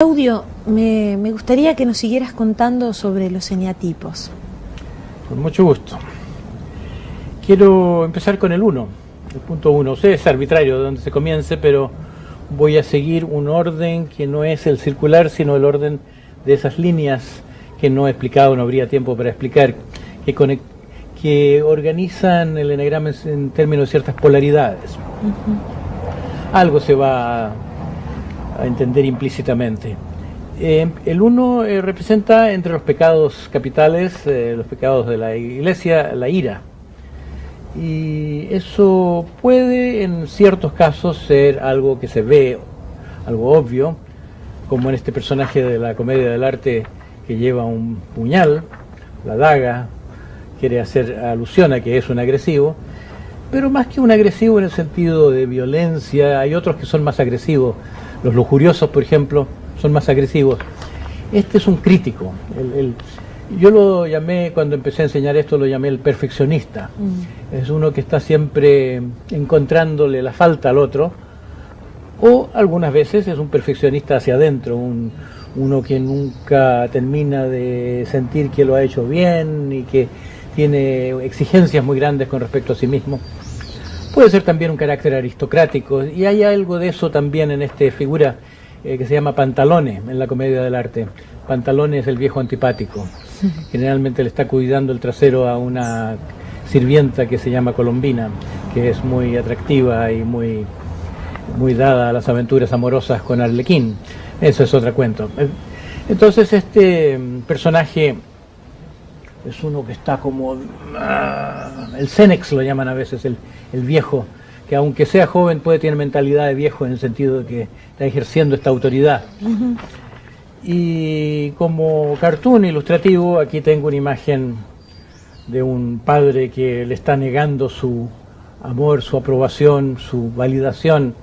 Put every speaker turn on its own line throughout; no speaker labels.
Claudio, me gustaría que nos siguieras contando sobre los eneatipos.
Con mucho gusto. Quiero empezar con el 1, el punto 1. Sé, es arbitrario de donde se comience, pero voy a seguir un orden que no es el circular, sino el orden de esas líneas que no he explicado, no habría tiempo para explicar, que organizan el enagrama en términos de ciertas polaridades. Algo se va a entender implícitamente. El 1 representa entre los pecados capitales, los pecados de la Iglesia, la ira. Y eso puede en ciertos casos ser algo que se ve, algo obvio, como en este personaje de la comedia del arte que lleva un puñal, la daga, quiere hacer alusión a que es un agresivo, pero más que un agresivo en el sentido de violencia, hay otros que son más agresivos. Los lujuriosos, por ejemplo, son más agresivos. Este es un crítico. Yo lo llamé, cuando empecé a enseñar esto, lo llamé el perfeccionista. Es uno que está siempre encontrándole la falta al otro, o algunas veces es un perfeccionista hacia adentro, uno que nunca termina de sentir que lo ha hecho bien y que tiene exigencias muy grandes con respecto a sí mismo. Puede ser también un carácter aristocrático, y hay algo de eso también en esta figura que se llama Pantalone en la comedia del arte. Pantalone es el viejo antipático. Generalmente le está cuidando el trasero a una sirvienta que se llama Colombina, que es muy atractiva y muy dada a las aventuras amorosas con Arlequín. Eso es otro cuento. Entonces este personaje es uno que está como el Cenex, lo llaman a veces, el viejo, que aunque sea joven puede tener mentalidad de viejo en el sentido de que está ejerciendo esta autoridad. Y como cartoon ilustrativo, aquí tengo una imagen de un padre que le está negando su amor, su aprobación, su validación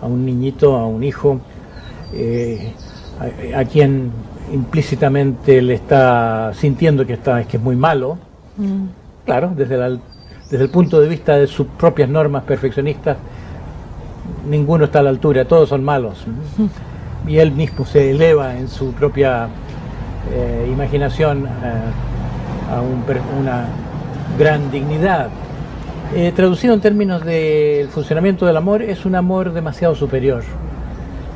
a un niñito, a un hijo, a quien implícitamente le está sintiendo que es muy malo. Claro, desde el punto de vista de sus propias normas perfeccionistas, ninguno está a la altura, todos son malos. Y él mismo se eleva en su propia imaginación a una gran dignidad. Traducido en términos del funcionamiento del amor, es un amor demasiado superior.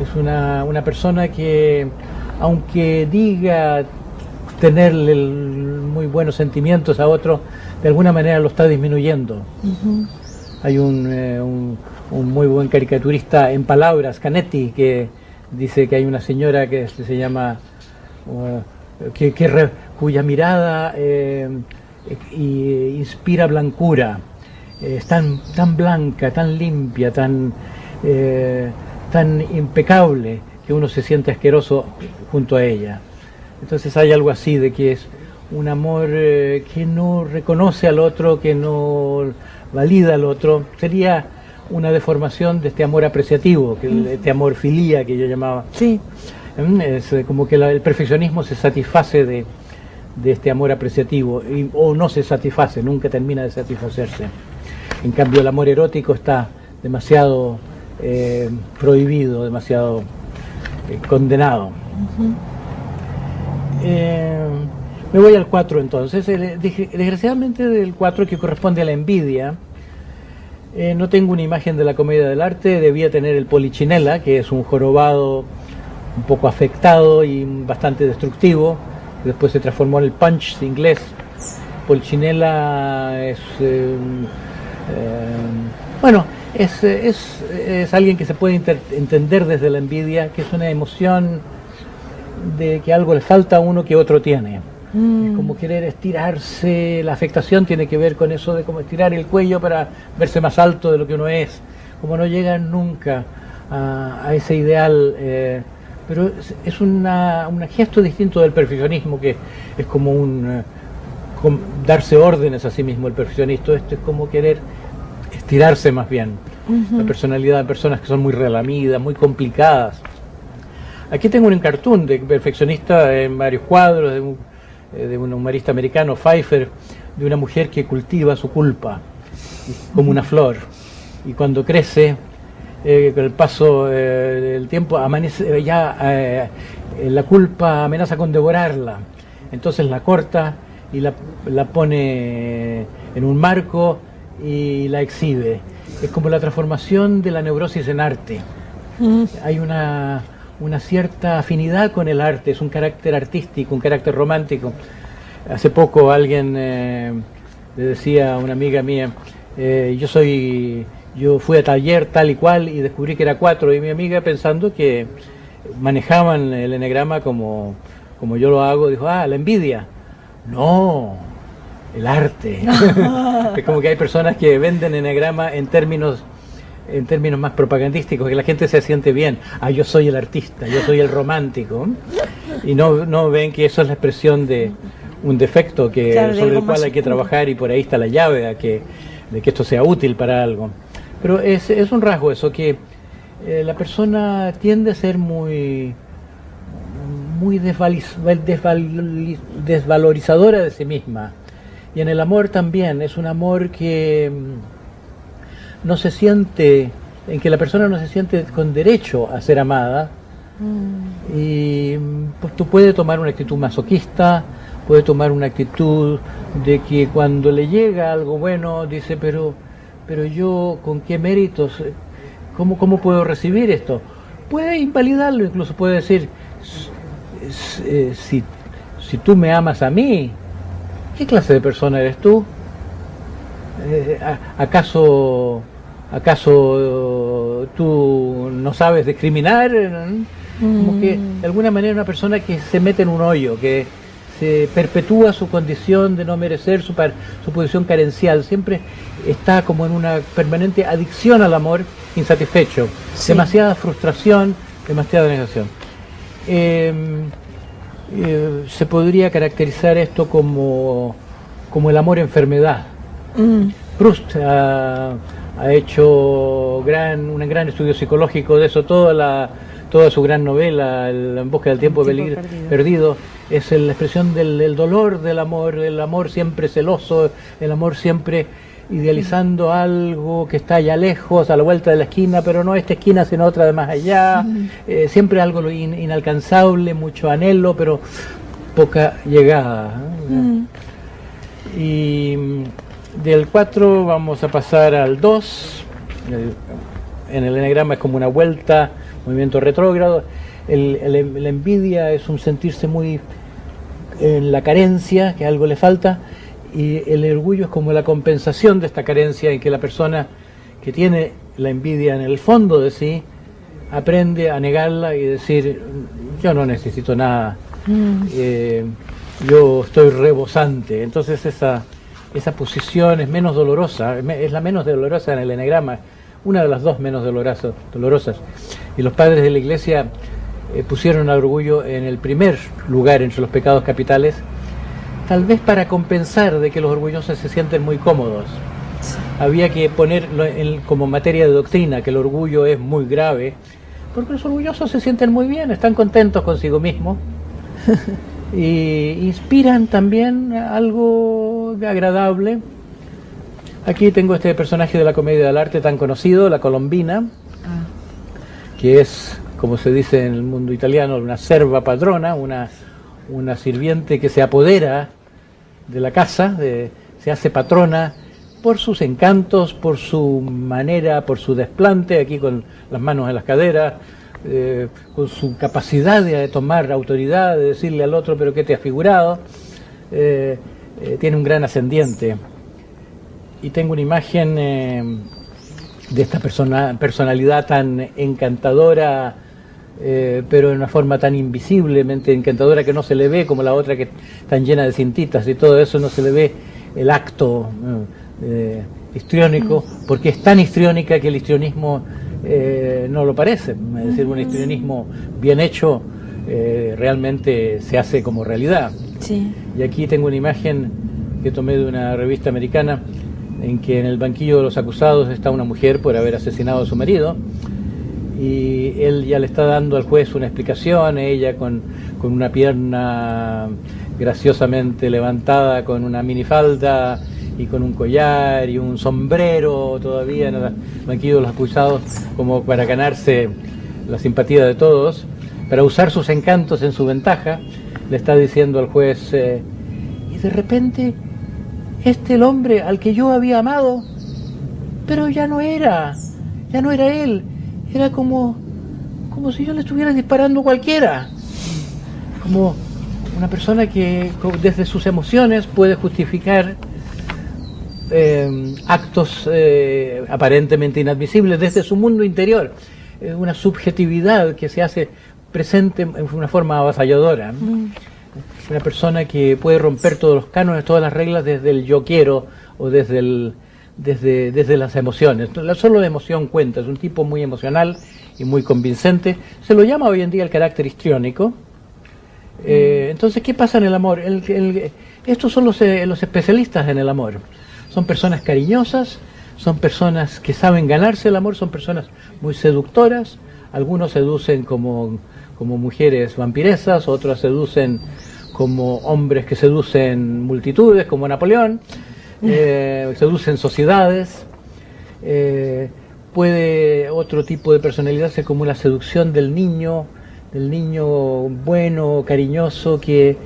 Es una persona que, aunque diga tenerle muy buenos sentimientos a otro, de alguna manera lo está disminuyendo. Hay un muy buen caricaturista en palabras, Canetti, que dice que hay una señora que se llama cuya mirada inspira blancura, es tan blanca, tan limpia, tan impecable, que uno se siente asqueroso junto a ella. Entonces hay algo así de que es un amor que no reconoce al otro, que no valida al otro. Sería una deformación de este amor apreciativo, este amor filía que yo llamaba.
Sí.
Es como que el perfeccionismo se satisface de este amor apreciativo, o no se satisface, nunca termina de satisfacerse. En cambio el amor erótico está demasiado prohibido, demasiado condenado. Me voy al 4 entonces. Desgraciadamente del 4, que corresponde a la envidia, no tengo una imagen de la comedia del arte. Debía tener el Polichinela, que es un jorobado un poco afectado y bastante destructivo. Después se transformó en el Punch inglés. Polichinela es es alguien que se puede entender desde la envidia, que es una emoción de que algo le falta a uno que otro tiene. Es como querer estirarse. La afectación tiene que ver con eso de como estirar el cuello para verse más alto de lo que uno es, como no llegan nunca a ese ideal, pero es un gesto distinto del perfeccionismo, que es como darse órdenes a sí mismo. El perfeccionista, esto es como querer estirarse más bien. La personalidad de personas que son muy relamidas, muy complicadas. Aquí tengo un cartoon de perfeccionista en varios cuadros de un humorista americano, Pfeiffer, de una mujer que cultiva su culpa como una flor, y cuando crece con el paso del tiempo amanece, ya la culpa amenaza con devorarla. Entonces la corta y la pone en un marco y la exhibe. Es como la transformación de la neurosis en arte. Hay una cierta afinidad con el arte, es un carácter artístico, un carácter romántico. Hace poco alguien le decía a una amiga mía, yo fui a taller tal y cual y descubrí que era 4, y mi amiga, pensando que manejaban el enegrama como yo lo hago, dijo, la envidia. No, el arte. Es como que hay personas que venden enegrama en términos más propagandísticos, que la gente se siente bien. Yo soy el artista, yo soy el romántico. Y no ven que eso es la expresión de un defecto sobre el cual hay que trabajar, y por ahí está la llave de que esto sea útil para algo. Pero es un rasgo eso, que la persona tiende a ser muy desvalorizadora de sí misma. Y en el amor también, es un amor que no se siente, en que la persona no se siente con derecho a ser amada. Y pues, tú puedes tomar una actitud masoquista, puedes tomar una actitud de que cuando le llega algo bueno dice, pero yo con qué méritos, ¿cómo puedo recibir esto? Puede invalidarlo, incluso puede decir, si tú me amas a mí, ¿qué clase de persona eres tú? ¿Acaso tú no sabes discriminar? Como que de alguna manera una persona que se mete en un hoyo, que se perpetúa su condición de no merecer, su posición carencial, siempre está como en una permanente adicción al amor insatisfecho, sí. Demasiada frustración, demasiada negación. Se podría caracterizar esto como el amor enfermedad. Proust ha hecho un gran estudio psicológico de eso, toda su gran novela, En busca del tiempo perdido, es la expresión del dolor del amor, el amor siempre celoso, el amor siempre idealizando algo que está allá lejos, a la vuelta de la esquina, pero no esta esquina sino otra de más allá, siempre algo inalcanzable, mucho anhelo, pero poca llegada. Y del 4 vamos a pasar al 2. En el enegrama es como una vuelta, movimiento retrógrado. La envidia es un sentirse muy en la carencia, que algo le falta, y el orgullo es como la compensación de esta carencia, en que la persona que tiene la envidia en el fondo de sí aprende a negarla y decir, yo no necesito nada, yo estoy rebosante. Entonces esa posición es menos dolorosa, es la menos dolorosa en el enegrama, una de las dos menos dolorosas. Y los padres de la Iglesia pusieron al orgullo en el primer lugar entre los pecados capitales, tal vez para compensar de que los orgullosos se sienten muy cómodos. Sí. Había que ponerlo como materia de doctrina, que el orgullo es muy grave, porque los orgullosos se sienten muy bien, están contentos consigo mismos y inspiran también algo agradable. Aquí tengo este personaje de la comedia del arte tan conocido, la Colombina, que es, como se dice en el mundo italiano, una serva padrona, una sirviente que se apodera de la casa, se hace patrona por sus encantos, por su manera, por su desplante, aquí con las manos en las caderas, con su capacidad de tomar autoridad, de decirle al otro, pero ¿qué te has figurado? Tiene un gran ascendiente. Y tengo una imagen de esta personalidad tan encantadora, pero de una forma tan invisiblemente encantadora que no se le ve, como la otra que es tan llena de cintitas y todo eso, no se le ve el acto histriónico, porque es tan histriónica que el histrionismo no lo parece. Es decir, un histrionismo bien hecho realmente se hace como realidad. Sí. Y aquí tengo una imagen que tomé de una revista americana, en que en el banquillo de los acusados está una mujer por haber asesinado a su marido, y él ya le está dando al juez una explicación, ella con una pierna graciosamente levantada, con una minifalda y con un collar y un sombrero todavía en el banquillo de los acusados, como para ganarse la simpatía de todos, para usar sus encantos en su ventaja, le está diciendo al juez, y de repente, el hombre al que yo había amado, pero ya no era él, era como si yo le estuviera disparando a cualquiera, como una persona que desde sus emociones puede justificar actos aparentemente inadmisibles desde su mundo interior, una subjetividad que se hace presente en una forma avasalladora, ¿no? Una persona que puede romper todos los cánones, todas las reglas desde el yo quiero o desde las emociones. Solo la emoción cuenta, es un tipo muy emocional y muy convincente. Se lo llama hoy en día el carácter histriónico. Entonces, ¿qué pasa en el amor? Estos son los especialistas en el amor. Son personas cariñosas, son personas que saben ganarse el amor, son personas muy seductoras. Algunos seducen como mujeres vampiresas, otros seducen como hombres que seducen multitudes, como Napoleón, seducen sociedades. Puede otro tipo de personalidad ser como la seducción del niño bueno, cariñoso, que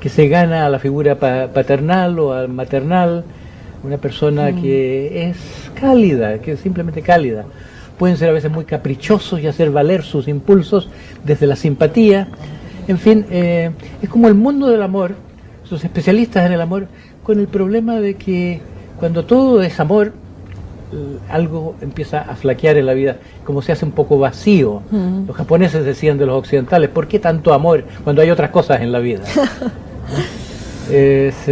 se gana a la figura paternal o al maternal, una persona que es cálida, que es simplemente cálida. Pueden ser a veces muy caprichosos y hacer valer sus impulsos desde la simpatía. En fin, es como el mundo del amor, sus especialistas en el amor, con el problema de que cuando todo es amor, algo empieza a flaquear en la vida, como se hace un poco vacío. Los japoneses decían de los occidentales, ¿por qué tanto amor cuando hay otras cosas en la vida? Es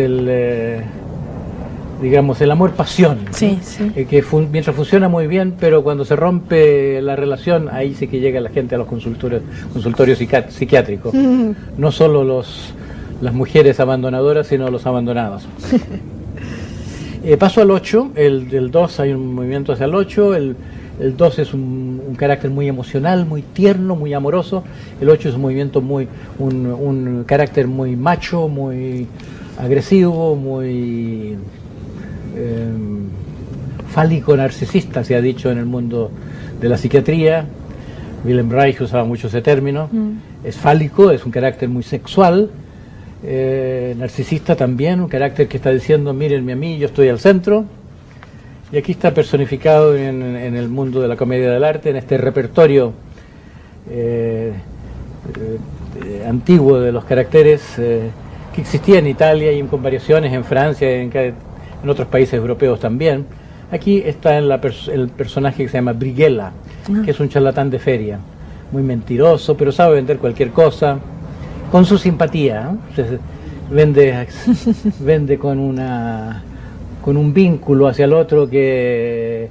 digamos, el amor-pasión,
sí,
¿no?
Sí.
Que mientras funciona muy bien, pero cuando se rompe la relación, ahí sí que llega la gente a los consultorios psiquiátricos. No solo las mujeres abandonadoras, sino los abandonados. Paso al 8, del 2 hay un movimiento hacia el 8, el 2 es un carácter muy emocional, muy tierno, muy amoroso, el 8 es un movimiento un carácter muy macho, muy agresivo, muy fálico narcisista, se ha dicho en el mundo de la psiquiatría. Wilhelm Reich usaba mucho ese término. Es fálico, es un carácter muy sexual, narcisista también, un carácter que está diciendo, mírenme a mí, yo estoy al centro. Y aquí está personificado en el mundo de la comedia del arte, en este repertorio antiguo de los caracteres que existía en Italia y con variaciones en Francia, en otros países europeos también. Aquí está el personaje que se llama Brighella, que es un charlatán de feria, muy mentiroso, pero sabe vender cualquier cosa, con su simpatía, ¿no? Vende con un vínculo hacia el otro que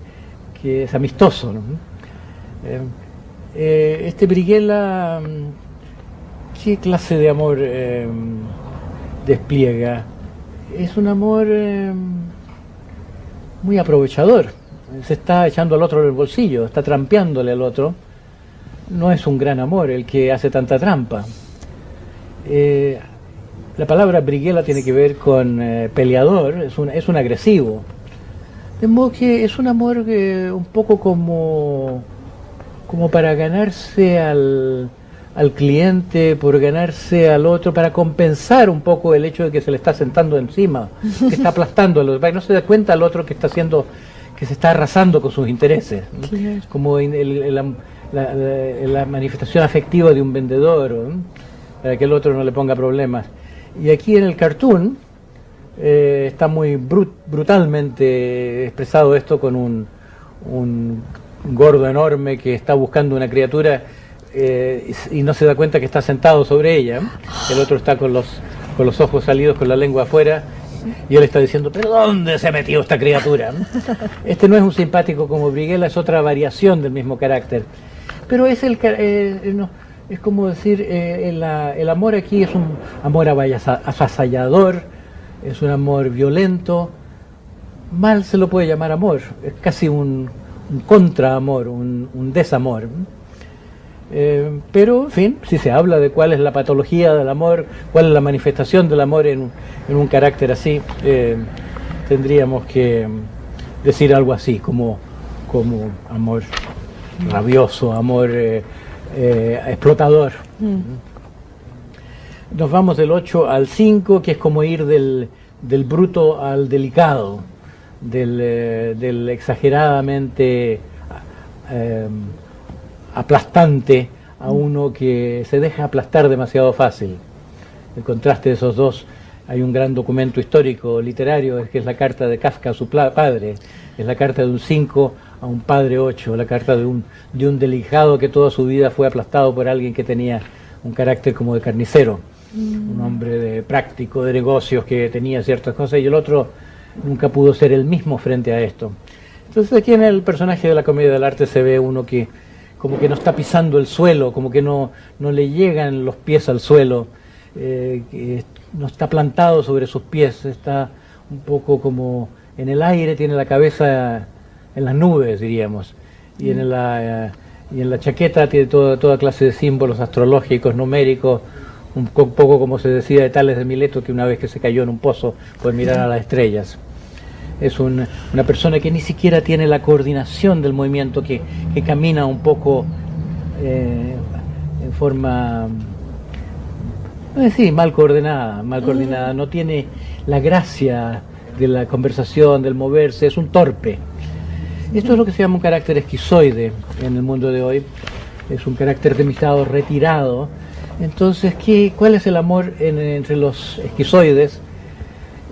es amistoso, ¿no? Este Brighella, ¿qué clase de amor despliega? Es un amor muy aprovechador. Se está echando al otro en el bolsillo, está trampeándole al otro. No es un gran amor el que hace tanta trampa. La palabra Brighella tiene que ver con peleador, es un agresivo. De modo que es un amor un poco como para ganarse al cliente, por ganarse al otro, para compensar un poco el hecho de que se le está sentando encima, que está aplastando, para que no se dé cuenta al otro que se está arrasando con sus intereses, ¿no?
Claro.
Como la manifestación afectiva de un vendedor, ¿no? Para que el otro no le ponga problemas. Y aquí en el cartoon está muy brutalmente expresado esto con un gordo enorme que está buscando una criatura y no se da cuenta que está sentado sobre ella. El otro está con los ojos salidos, con la lengua afuera, y él está diciendo, ¿pero dónde se metió esta criatura? Este no es un simpático como Brighella, es otra variación del mismo carácter. Pero es es como decir, el amor aquí es un amor avasallador, es un amor violento. Mal se lo puede llamar amor, es casi un contraamor, un desamor. Pero, en fin, si se habla de cuál es la patología del amor, cuál es la manifestación del amor en un carácter así, tendríamos que decir algo así, como amor rabioso, amor explotador. Nos vamos del 8 al 5, que es como ir del bruto al delicado, del exageradamente aplastante a uno que se deja aplastar demasiado fácil. El contraste de esos dos, hay un gran documento histórico, literario, que es la carta de Kafka a su padre, es la carta de un 5 a un padre 8, la carta de un delicado que toda su vida fue aplastado por alguien que tenía un carácter como de carnicero, un hombre práctico, de negocios, que tenía ciertas cosas, y el otro nunca pudo ser el mismo frente a esto. Entonces aquí en el personaje de la comedia del arte se ve uno que como que no está pisando el suelo, como que no le llegan los pies al suelo, que no está plantado sobre sus pies, está un poco como en el aire, tiene la cabeza en las nubes, diríamos, y en la chaqueta tiene toda clase de símbolos astrológicos, numéricos, un poco como se decía de Tales de Mileto, que una vez que se cayó en un pozo puede mirar a las estrellas. Es una persona que ni siquiera tiene la coordinación del movimiento, que camina un poco en forma, mal coordinada, no tiene la gracia de la conversación, del moverse, es un torpe. Esto es lo que se llama un carácter esquizoide en el mundo de hoy, es un carácter demasiado retirado. Entonces, ¿cuál es el amor entre los esquizoides?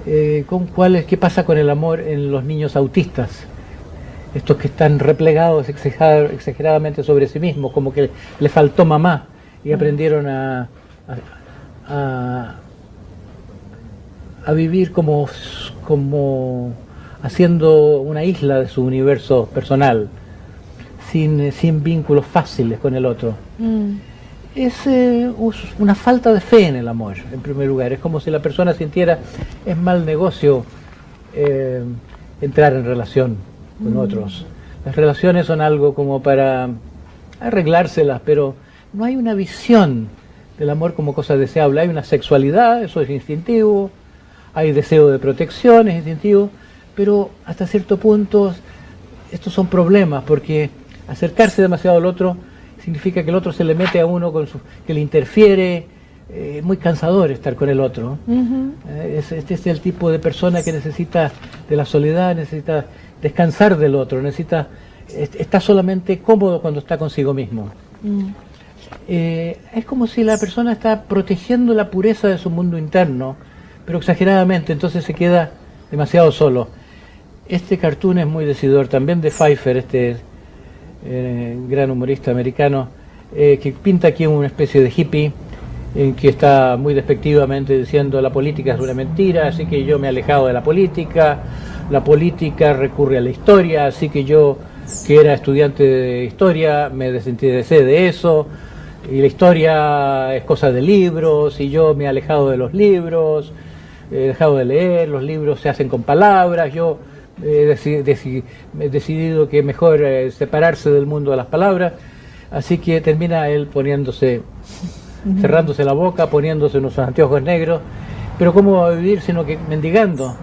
¿Qué pasa con el amor en los niños autistas? Estos que están replegados exageradamente sobre sí mismos, como que le faltó mamá y aprendieron a vivir como haciendo una isla de su universo personal, sin vínculos fáciles con el otro. Es una falta de fe en el amor, en primer lugar. Es como si la persona sintiera, es mal negocio entrar en relación con otros. Las relaciones son algo como para arreglárselas, pero no hay una visión del amor como cosa deseable. Hay una sexualidad, eso es instintivo, hay deseo de protección, es instintivo, pero hasta cierto punto estos son problemas, porque acercarse demasiado al otro significa que el otro se le mete a uno, que le interfiere. Muy cansador estar con el otro. Este es el tipo de persona que necesita de la soledad, necesita descansar del otro, está solamente cómodo cuando está consigo mismo. Es como si la persona está protegiendo la pureza de su mundo interno, pero exageradamente, entonces se queda demasiado solo. Este cartoon es muy decidor, también de Pfeiffer, gran humorista americano, que pinta aquí una especie de hippie, que está muy despectivamente diciendo la política es una mentira, así que yo me he alejado de la política recurre a la historia, así que yo, que era estudiante de historia, me desinteresé de eso, y la historia es cosa de libros, y yo me he alejado de los libros, he dejado de leer, los libros se hacen con palabras, yo he decidido que mejor separarse del mundo de las palabras, así que termina él cerrándose la boca, poniéndose unos anteojos negros, pero ¿cómo va a vivir sino que mendigando?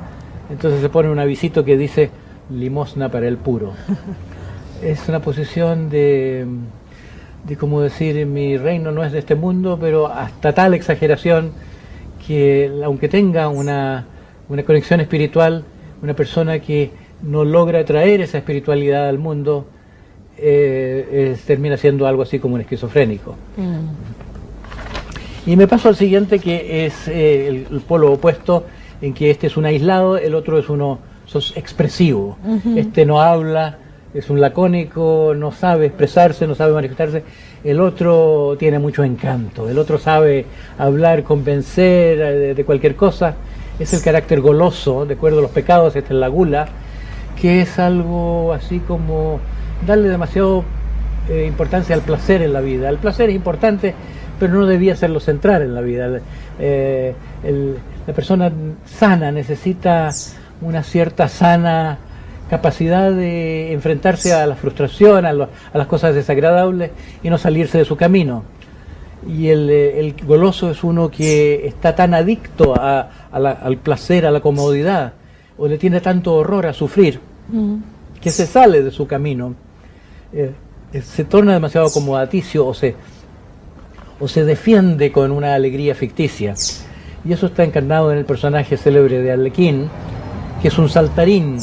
Entonces se pone un avisito que dice limosna para el puro. Es una posición de como decir, mi reino no es de este mundo, pero hasta tal exageración que aunque tenga una conexión espiritual, una persona que no logra traer esa espiritualidad al mundo, termina siendo algo así como un esquizofrénico. Y me paso al siguiente, que es el polo opuesto, en que este es un aislado, el otro es expresivo. Este no habla, es un lacónico, no sabe expresarse, no sabe manifestarse. El otro tiene mucho encanto, el otro sabe hablar, convencer de cualquier cosa. Es el carácter goloso, de acuerdo a los pecados, esta es la gula, que es algo así como darle demasiado importancia al placer en la vida. El placer es importante, pero no debía hacerlo central en la vida. La persona sana necesita una cierta sana capacidad de enfrentarse a la frustración, a las cosas desagradables y no salirse de su camino. Y el goloso es uno que está tan adicto al placer, a la comodidad, o le tiene tanto horror a sufrir, que se sale de su camino, se torna demasiado acomodaticio, o se defiende con una alegría ficticia. Y eso está encarnado en el personaje célebre de Arlequín, que es un saltarín,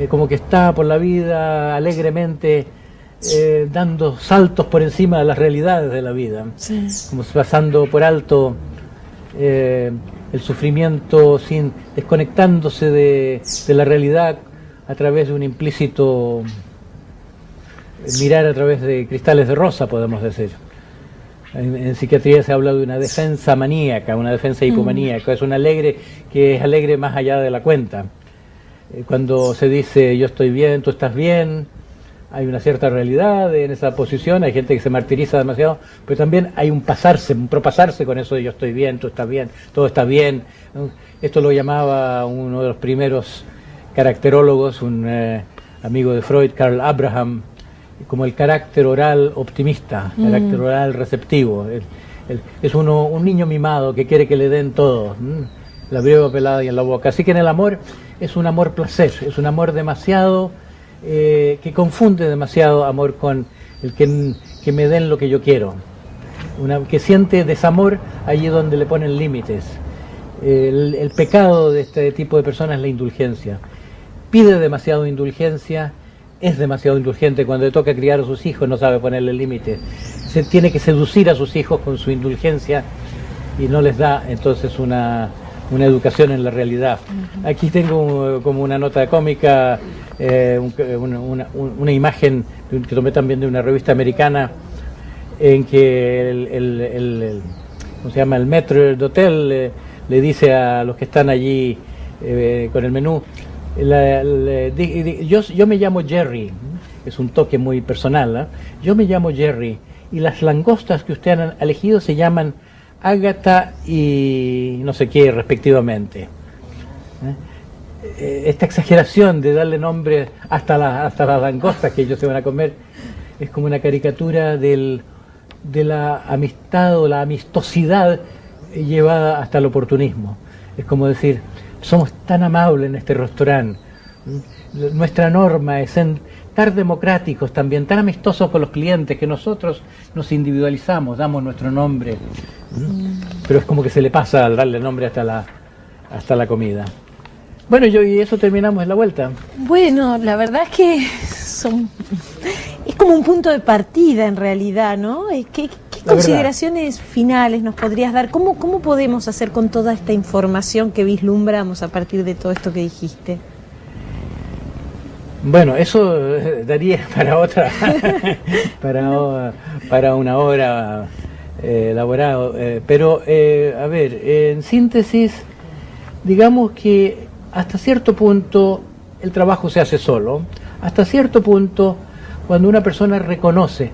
como que está por la vida alegremente dando saltos por encima de las realidades de la vida, sí, como pasando por alto el sufrimiento, desconectándose de la realidad a través de un implícito mirar a través de cristales de rosa, podemos decir. En psiquiatría se habla de una defensa maníaca, una defensa hipomaníaca, es un alegre que es alegre más allá de la cuenta. Cuando se dice yo estoy bien, tú estás bien, hay una cierta realidad en esa posición, hay gente que se martiriza demasiado, pero también hay un pasarse, un propasarse con eso de yo estoy bien, tú estás bien, todo está bien. Esto lo llamaba uno de los primeros caracterólogos, un amigo de Freud, Karl Abraham, como el carácter oral optimista, carácter oral receptivo. Es un niño mimado que quiere que le den todo, la brieva pelada y en la boca. Así que en el amor es un amor placer, es un amor demasiado, que confunde demasiado amor con el que me den lo que yo quiero. Que siente desamor allí donde le ponen límites. El pecado de este tipo de personas es la indulgencia. Pide demasiado indulgencia, es demasiado indulgente. Cuando le toca criar a sus hijos no sabe ponerle límites. Se tiene que seducir a sus hijos con su indulgencia y no les da entonces una educación en la realidad. Aquí tengo como una nota cómica, una imagen que tomé también de una revista americana en que ¿cómo se llama? El maître d'hôtel le dice a los que están allí con el menú, yo me llamo Jerry, es un toque muy personal, ¿eh? Yo me llamo Jerry y las langostas que ustedes han elegido se llaman Ágata y no sé qué respectivamente. Esta exageración de darle nombre hasta las langostas que ellos se van a comer es como una caricatura de la amistad o la amistosidad llevada hasta el oportunismo. Es como decir, somos tan amables en este restaurante, nuestra norma es estar democráticos también, tan amistosos con los clientes que nosotros nos individualizamos, damos nuestro nombre, pero es como que se le pasa al darle nombre hasta la comida. Bueno, y eso terminamos en la vuelta.
Bueno, la verdad es que es como un punto de partida en realidad, ¿no? ¿Qué consideraciones finales nos podrías dar? ¿Cómo podemos hacer con toda esta información que vislumbramos a partir de todo esto que dijiste?
Bueno, eso daría para otra, para una hora elaborado, pero a ver, en síntesis, digamos que hasta cierto punto el trabajo se hace solo, hasta cierto punto cuando una persona reconoce,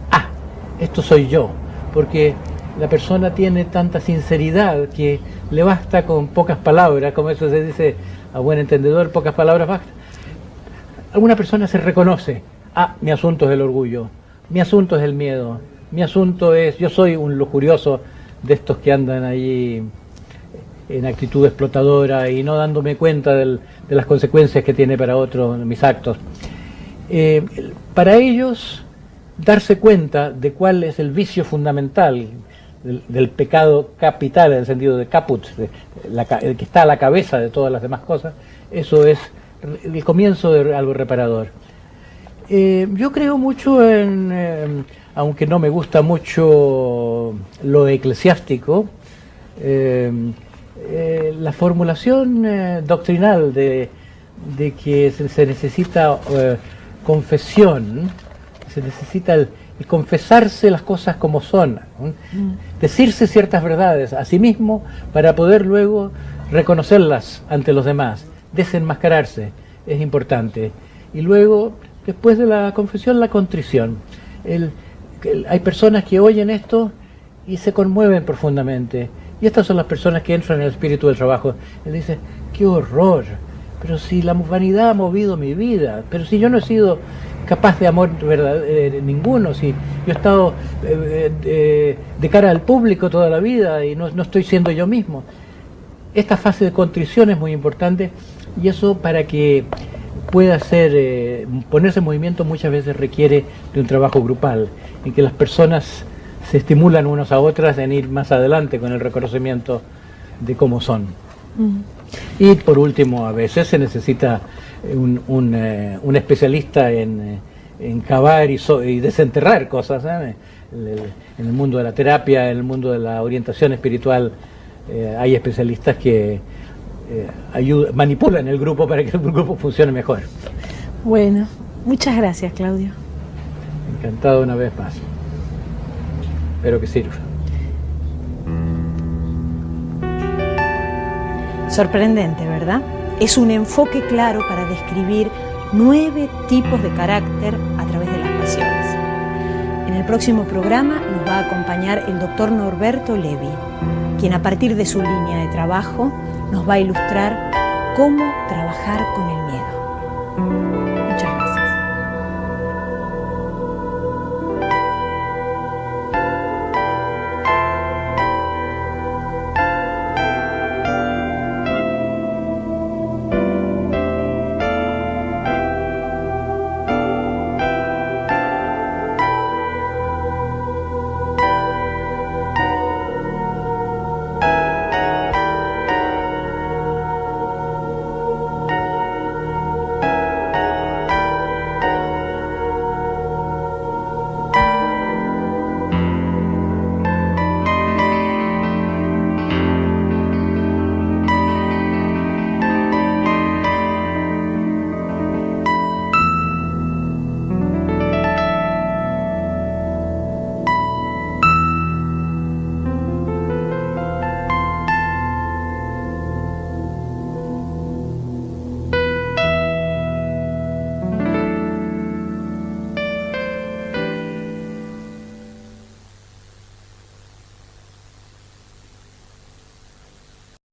esto soy yo, porque la persona tiene tanta sinceridad que le basta con pocas palabras, como eso se dice a buen entendedor, pocas palabras basta. Alguna persona se reconoce, mi asunto es el orgullo, mi asunto es el miedo, mi asunto es, yo soy un lujurioso de estos que andan allí en actitud explotadora y no dándome cuenta de las consecuencias que tiene para otros mis actos. Para ellos, darse cuenta de cuál es el vicio fundamental del pecado capital, en el sentido de caput, el que está a la cabeza de todas las demás cosas, eso es el comienzo de algo reparador. Yo creo mucho aunque no me gusta mucho lo eclesiástico, la formulación doctrinal de que se necesita confesión, se necesita el confesarse las cosas como son, decirse ciertas verdades a sí mismo para poder luego reconocerlas ante los demás, desenmascararse, es importante. Y luego, después de la confesión, la contrición. Hay personas que oyen esto y se conmueven profundamente. Y estas son las personas que entran en el espíritu del trabajo. Y dicen, ¡qué horror! Pero si la vanidad ha movido mi vida, pero si yo no he sido capaz de amor ninguno, si yo he estado de cara al público toda la vida y no estoy siendo yo mismo. Esta fase de contrición es muy importante y eso para que pueda ponerse en movimiento muchas veces requiere de un trabajo grupal, en que las personas se estimulan unos a otras en ir más adelante con el reconocimiento de cómo son. Y por último, a veces se necesita un especialista en cavar y desenterrar cosas, ¿eh? En el mundo de la terapia, en el mundo de la orientación espiritual, hay especialistas que manipulan el grupo para que el grupo funcione mejor.
Bueno, muchas gracias, Claudio.
Encantado una vez más. Espero que sirva.
Sorprendente, ¿verdad? Es un enfoque claro para describir 9 tipos de carácter a través de las pasiones. En el próximo programa nos va a acompañar el doctor Norberto Levi, quien a partir de su línea de trabajo nos va a ilustrar cómo trabajar con el miedo.